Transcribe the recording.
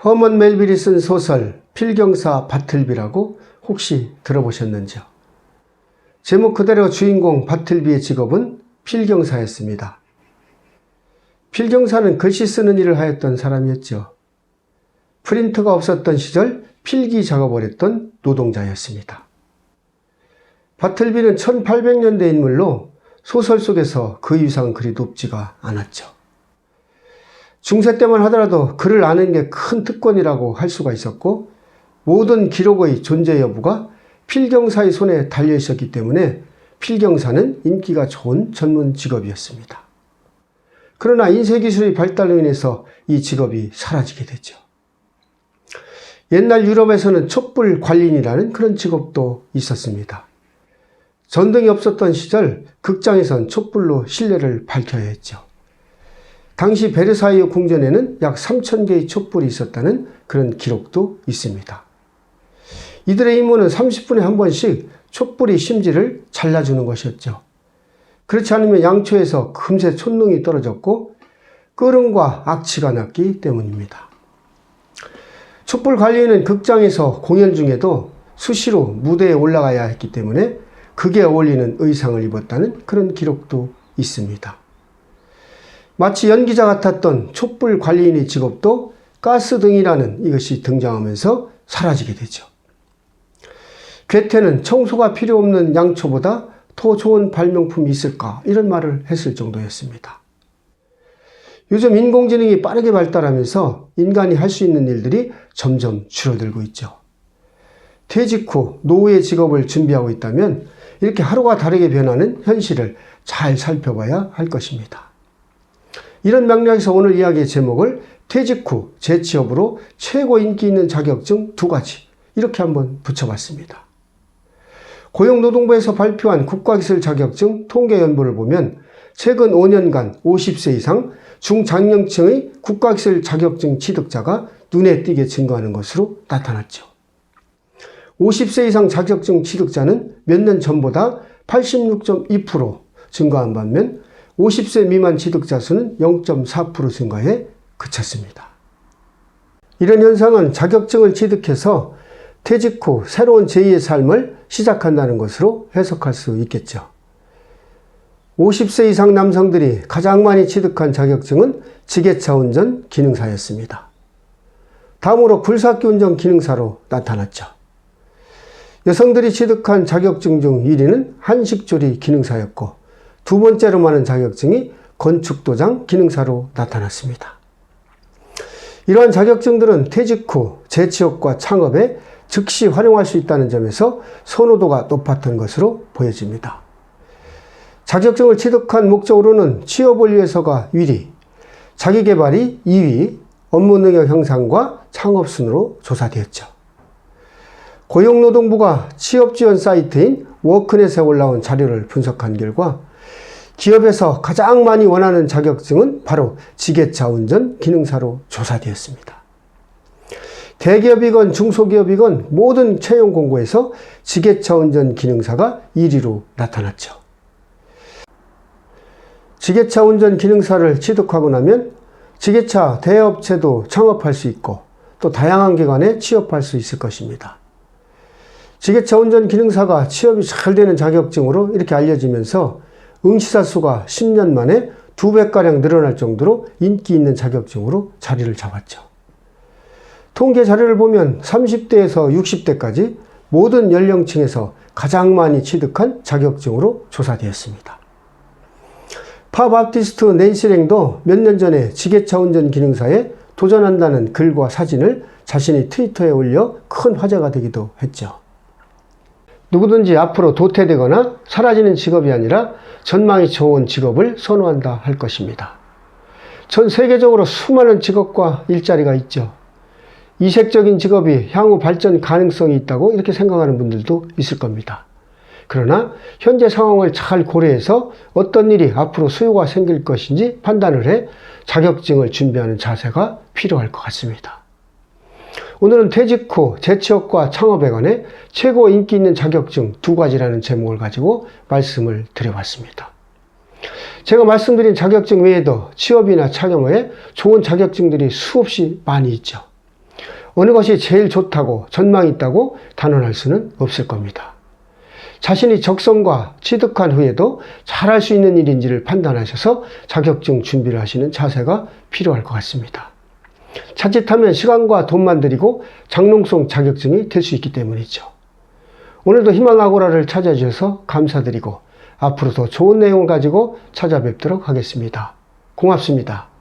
허먼 멜빌이 쓴 소설 필경사 바틀비라고 혹시 들어보셨는지요? 제목 그대로 주인공 바틀비의 직업은 필경사였습니다. 필경사는 글씨 쓰는 일을 하였던 사람이었죠. 프린터가 없었던 시절 필기 작업을 했던 노동자였습니다. 바틀비는 1800년대 인물로 소설 속에서 그 이상 그리 높지가 않았죠. 중세 때만 하더라도 글을 아는 게 큰 특권이라고 할 수가 있었고 모든 기록의 존재 여부가 필경사의 손에 달려 있었기 때문에 필경사는 인기가 좋은 전문 직업이었습니다. 그러나 인쇄기술의 발달로 인해서 이 직업이 사라지게 됐죠. 옛날 유럽에서는 촛불 관리인이라는 그런 직업도 있었습니다. 전등이 없었던 시절 극장에선 촛불로 실내를 밝혀야 했죠. 당시 베르사유 궁전에는 약 3000개의 촛불이 있었다는 그런 기록도 있습니다. 이들의 임무는 30분에 한 번씩 촛불의 심지를 잘라주는 것이었죠. 그렇지 않으면 양초에서 금세 촛농이 떨어졌고 끄름과 악취가 났기 때문입니다. 촛불 관리인은 극장에서 공연 중에도 수시로 무대에 올라가야 했기 때문에 극에 어울리는 의상을 입었다는 그런 기록도 있습니다. 마치 연기자 같았던 촛불 관리인의 직업도 가스등이라는 이것이 등장하면서 사라지게 되죠. 괴테는 청소가 필요 없는 양초보다 더 좋은 발명품이 있을까 이런 말을 했을 정도였습니다. 요즘 인공지능이 빠르게 발달하면서 인간이 할 수 있는 일들이 점점 줄어들고 있죠. 퇴직 후 노후의 직업을 준비하고 있다면 이렇게 하루가 다르게 변하는 현실을 잘 살펴봐야 할 것입니다. 이런 맥락에서 오늘 이야기의 제목을 퇴직 후 재취업으로 최고 인기 있는 자격증 2가지 이렇게 한번 붙여봤습니다. 고용노동부에서 발표한 국가기술 자격증 통계연보를 보면 최근 5년간 50세 이상 중장년층의 국가기술 자격증 취득자가 눈에 띄게 증가하는 것으로 나타났죠. 50세 이상 자격증 취득자는 몇 년 전보다 86.2% 증가한 반면 50세 미만 취득자 수는 0.4% 증가해 그쳤습니다. 이런 현상은 자격증을 취득해서 퇴직 후 새로운 제2의 삶을 시작한다는 것으로 해석할 수 있겠죠. 50세 이상 남성들이 가장 많이 취득한 자격증은 지게차 운전 기능사였습니다. 다음으로 굴삭기 운전 기능사로 나타났죠. 여성들이 취득한 자격증 중 1위는 한식조리 기능사였고 두 번째로 많은 자격증이 건축도장 기능사로 나타났습니다. 이러한 자격증들은 퇴직 후 재취업과 창업에 즉시 활용할 수 있다는 점에서 선호도가 높았던 것으로 보여집니다. 자격증을 취득한 목적으로는 취업을 위해서가 1위, 자기개발이 2위, 업무 능력 향상과 창업 순으로 조사되었죠. 고용노동부가 취업 지원 사이트인 워크넷에 올라온 자료를 분석한 결과 기업에서 가장 많이 원하는 자격증은 바로 지게차 운전 기능사로 조사되었습니다. 대기업이건 중소기업이건 모든 채용 공고에서 지게차 운전 기능사가 1위로 나타났죠. 지게차 운전 기능사를 취득하고 나면 지게차 대업체도 창업할 수 있고 또 다양한 기관에 취업할 수 있을 것입니다. 지게차 운전 기능사가 취업이 잘 되는 자격증으로 이렇게 알려지면서 응시자 수가 10년 만에 2배가량 늘어날 정도로 인기 있는 자격증으로 자리를 잡았죠. 통계 자료를 보면 30대에서 60대까지 모든 연령층에서 가장 많이 취득한 자격증으로 조사되었습니다. 파바티스트 낸시랭도 몇 년 전에 지게차 운전 기능사에 도전한다는 글과 사진을 자신의 트위터에 올려 큰 화제가 되기도 했죠. 누구든지 앞으로 도태되거나 사라지는 직업이 아니라 전망이 좋은 직업을 선호한다 할 것입니다. 전 세계적으로 수많은 직업과 일자리가 있죠. 이색적인 직업이 향후 발전 가능성이 있다고 이렇게 생각하는 분들도 있을 겁니다. 그러나 현재 상황을 잘 고려해서 어떤 일이 앞으로 수요가 생길 것인지 판단을 해 자격증을 준비하는 자세가 필요할 것 같습니다. 오늘은 퇴직 후 재취업과 창업에 관해 최고 인기 있는 자격증 2가지라는 제목을 가지고 말씀을 드려봤습니다. 제가 말씀드린 자격증 외에도 취업이나 창업 외에 좋은 자격증들이 수없이 많이 있죠. 어느 것이 제일 좋다고 전망이 있다고 단언할 수는 없을 겁니다. 자신이 적성과 취득한 후에도 잘할 수 있는 일인지를 판단하셔서 자격증 준비를 하시는 자세가 필요할 것 같습니다. 자칫하면 시간과 돈만 들이고 장롱송 자격증이 될 수 있기 때문이죠. 오늘도 희망아고라를 찾아주셔서 감사드리고 앞으로 더 좋은 내용을 가지고 찾아뵙도록 하겠습니다. 고맙습니다.